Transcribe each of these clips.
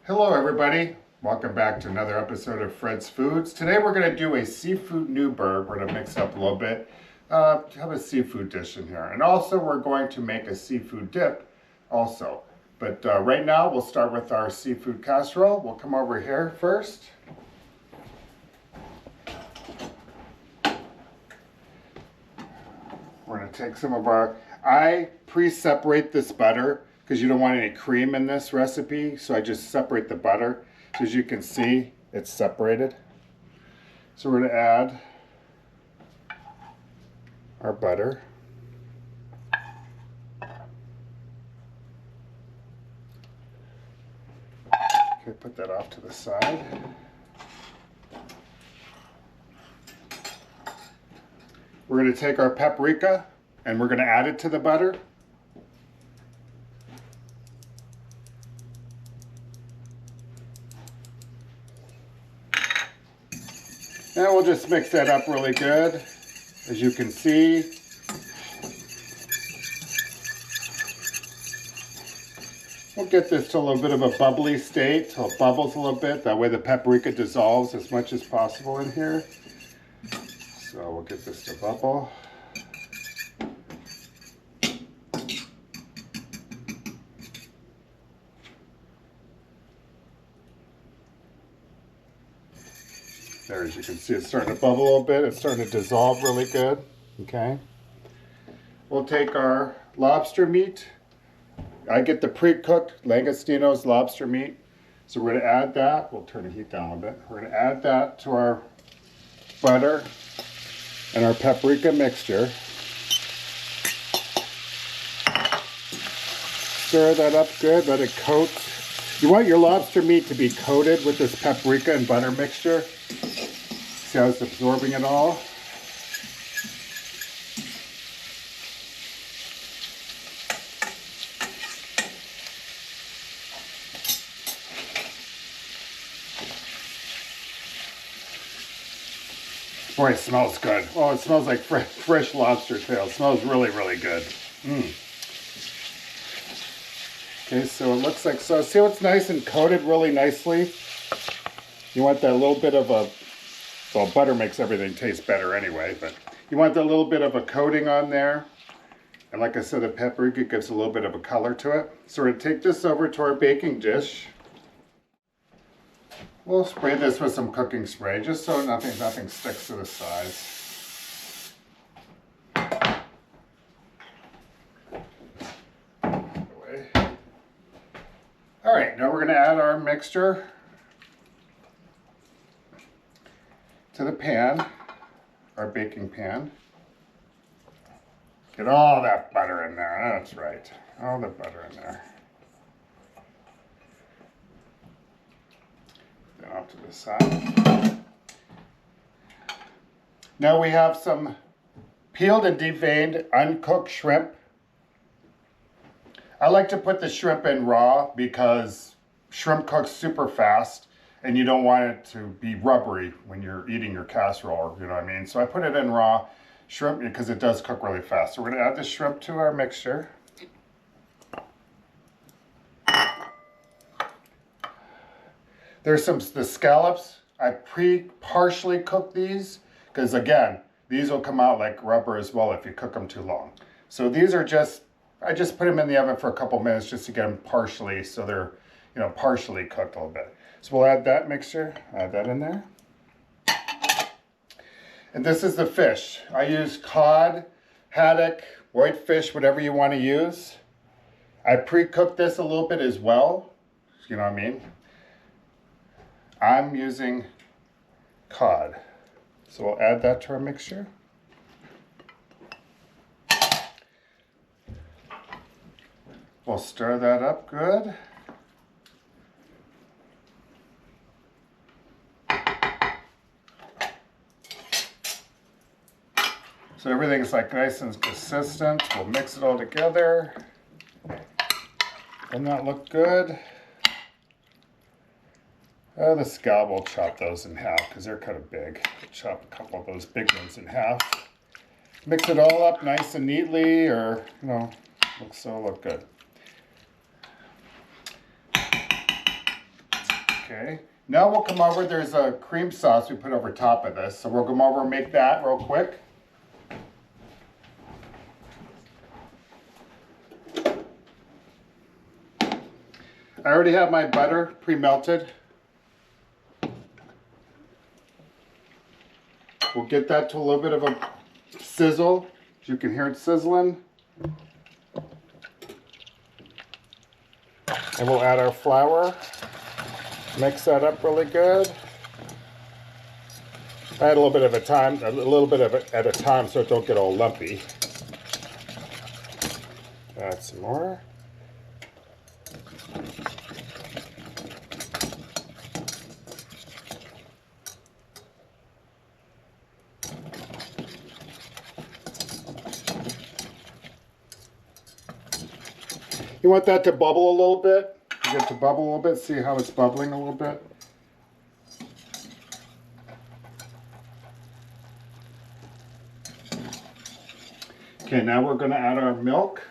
Hello everybody, welcome back to another episode of Fred's Foods. Today we're going to do a seafood Newburg. We're going to mix up a little bit, have a seafood dish in here. And also we're going to make a seafood dip also. But right now we'll start with our seafood casserole. We'll come over here first. We're going to take some of our, I pre-separate this butter because you don't want any cream in this recipe, so I just separate the butter. So as you can see, it's separated. So we're going to add our butter. Okay, put that off to the side. We're going to take our paprika and we're going to add it to the butter. And we'll just mix that up really good. As you can see, we'll get this to a little bit of a bubbly state, so it bubbles a little bit. That way the paprika dissolves as much as possible in here. So we'll get this to bubble. There, as you can see, it's starting to bubble a little bit. It's starting to dissolve really good. Okay. We'll take our lobster meat. I get the pre-cooked Langostino's lobster meat. So we're going to add that. We'll turn the heat down a little bit. We're going to add that to our butter and our paprika mixture. Stir that up good. Let it coat. You want your lobster meat to be coated with this paprika and butter mixture. See how it's absorbing it all? Boy, it smells good. Oh, it smells like fresh lobster tail. It smells really, really good. Okay, so it looks like so. See how it's nice and coated really nicely? You want that little bit of a, well, butter makes everything taste better anyway, but you want that little bit of a coating on there. And like I said, the paprika gives a little bit of a color to it. So we're going to take this over to our baking dish. We'll spray this with some cooking spray, just so nothing sticks to the sides. All right, now we're going to add our mixture to the pan, our baking pan. Get all that butter in there, that's right. All the butter in there. Then off to the side. Now we have some peeled and deveined uncooked shrimp. I like to put the shrimp in raw because shrimp cooks super fast and you don't want it to be rubbery when you're eating your casserole, you know what I mean? So I put it in raw shrimp because it does cook really fast. So we're going to add the shrimp to our mixture. There's the scallops. I partially cooked these because again, these will come out like rubber as well if you cook them too long. So these are just, I just put them in the oven for a couple minutes just to get them partially, so they're, you know, partially cooked a little bit. So we'll add that mixture, add that in there. And this is the fish. I use cod, haddock, whitefish, whatever you want to use. I pre-cooked this a little bit as well, you know what I mean? I'm using cod. So we'll add that to our mixture. We'll stir that up good. So everything's like nice and consistent. We'll mix it all together. Doesn't that look good? The scallop, we'll chop those in half because they're kind of big. Chop a couple of those big ones in half. Mix it all up nice and neatly, or, you know, look good. Okay, now we'll come over, there's a cream sauce we put over top of this, so we'll come over and make that real quick. I already have my butter pre-melted. We'll get that to a little bit of a sizzle, as you can hear it sizzling. And we'll add our flour. Mix that up really good. Add a little bit of it at a time so it don't get all lumpy. Add some more. You want that to bubble a little bit. You get it to bubble a little bit. See how it's bubbling a little bit. Okay, now we're going to add our milk.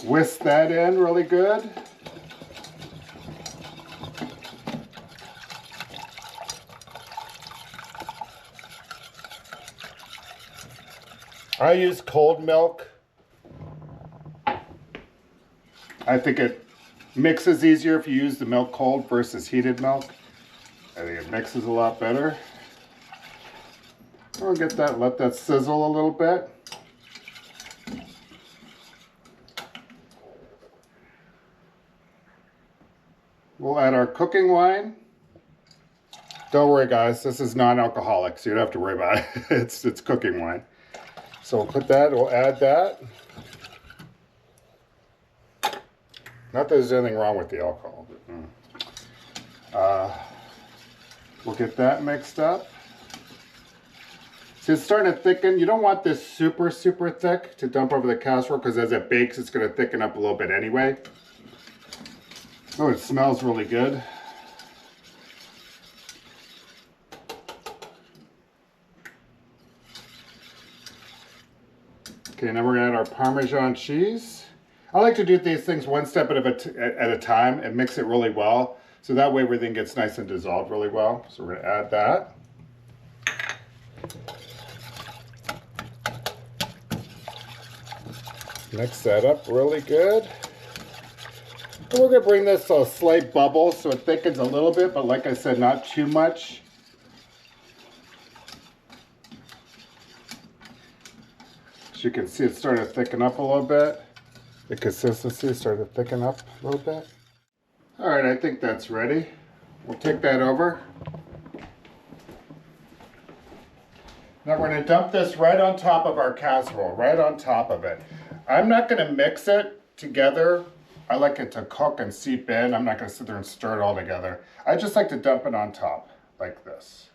Whisk that in really good. I use cold milk. I think it mixes easier if you use the milk cold versus heated milk. I think it mixes a lot better. We'll get that, let that sizzle a little bit. We'll add our cooking wine. Don't worry guys, this is non-alcoholic, so you don't have to worry about it. It's cooking wine. So we'll put that, we'll add that. Not that there's anything wrong with the alcohol, but we'll get that mixed up. See, it's starting to thicken. You don't want this super, super thick to dump over the casserole because as it bakes, it's going to thicken up a little bit anyway. Oh, it smells really good. Okay, now we're going to add our Parmesan cheese. I like to do these things one step at a time and mix it really well. So that way everything gets nice and dissolved really well. So we're going to add that. Mix that up really good. And we're going to bring this to a slight bubble so it thickens a little bit, but like I said, not too much. As you can see, it's starting to thicken up a little bit. The consistency is starting to thicken up a little bit. All right, I think that's ready. We'll take that over. Now we're going to dump this right on top of our casserole, right on top of it. I'm not going to mix it together. I like it to cook and seep in. I'm not going to sit there and stir it all together. I just like to dump it on top, like this.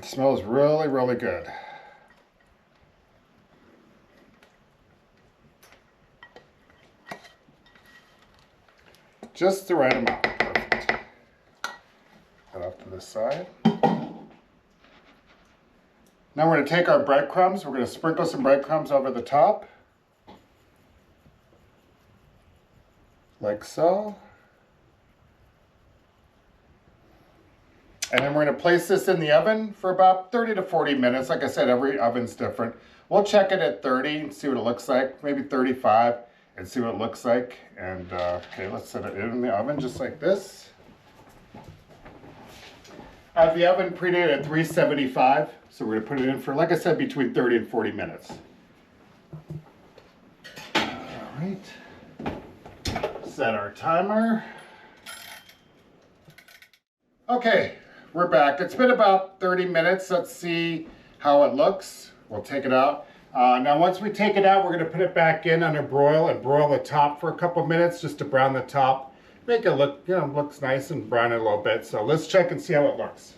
Smells really, really good. Just the right amount. Perfect. That off to the side. Now we're going to take our breadcrumbs. We're going to sprinkle some breadcrumbs over the top. Like so. And then we're going to place this in the oven for about 30 to 40 minutes. Like I said, every oven's different. We'll check it at 30 and see what it looks like. Maybe 35 and see what it looks like. And okay, let's set it in the oven just like this. I have the oven preheated at 375. So we're going to put it in for, like I said, between 30 and 40 minutes. All right. Set our timer. Okay. We're back. It's been about 30 minutes. Let's see how it looks. We'll take it out. Now once we take it out, we're going to put it back in under broil and broil the top for a couple minutes just to brown the top. Make it look, looks nice and brown it a little bit. So let's check and see how it looks.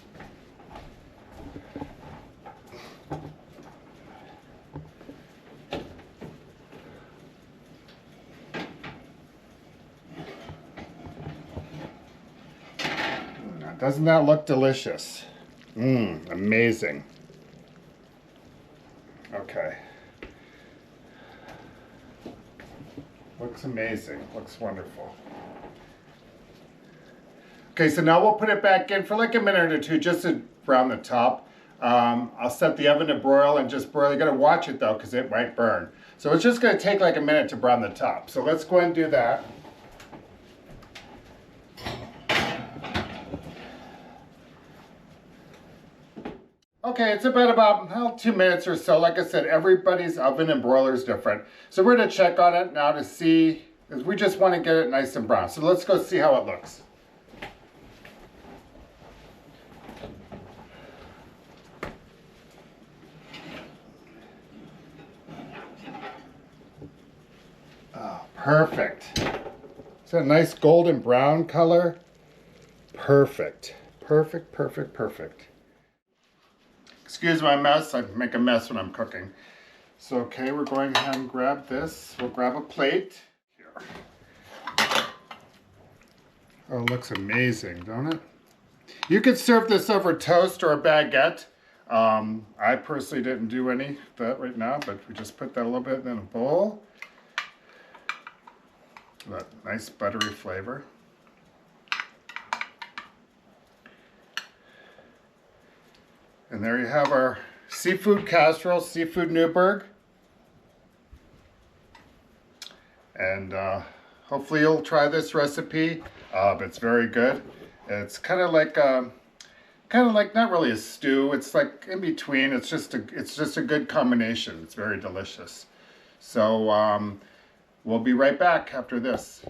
Doesn't that look delicious? Mmm, amazing. Okay. Looks amazing. Looks wonderful. Okay, so now we'll put it back in for like a minute or two just to brown the top. I'll set the oven to broil and just broil. You gotta watch it though, because it might burn. So it's just gonna take like a minute to brown the top. So let's go ahead and do that. Okay, it's about 2 minutes or so. Like I said, everybody's oven and broiler is different. So we're gonna check on it now to see, because we just wanna get it nice and brown. So let's go see how it looks. Oh, perfect. Is that a nice golden brown color? Perfect. Perfect, perfect, perfect. Excuse my mess. I make a mess when I'm cooking. So, okay, we're going ahead and grab this. We'll grab a plate. Here. Oh, it looks amazing, don't it? You could serve this over toast or a baguette. I personally didn't do any of that right now, but we just put that a little bit in a bowl. That nice buttery flavor. And there you have our seafood casserole, seafood Newburgh. And hopefully you'll try this recipe. It's very good. It's kind of like not really a stew. It's like in between. It's just a good combination. It's very delicious. So we'll be right back after this.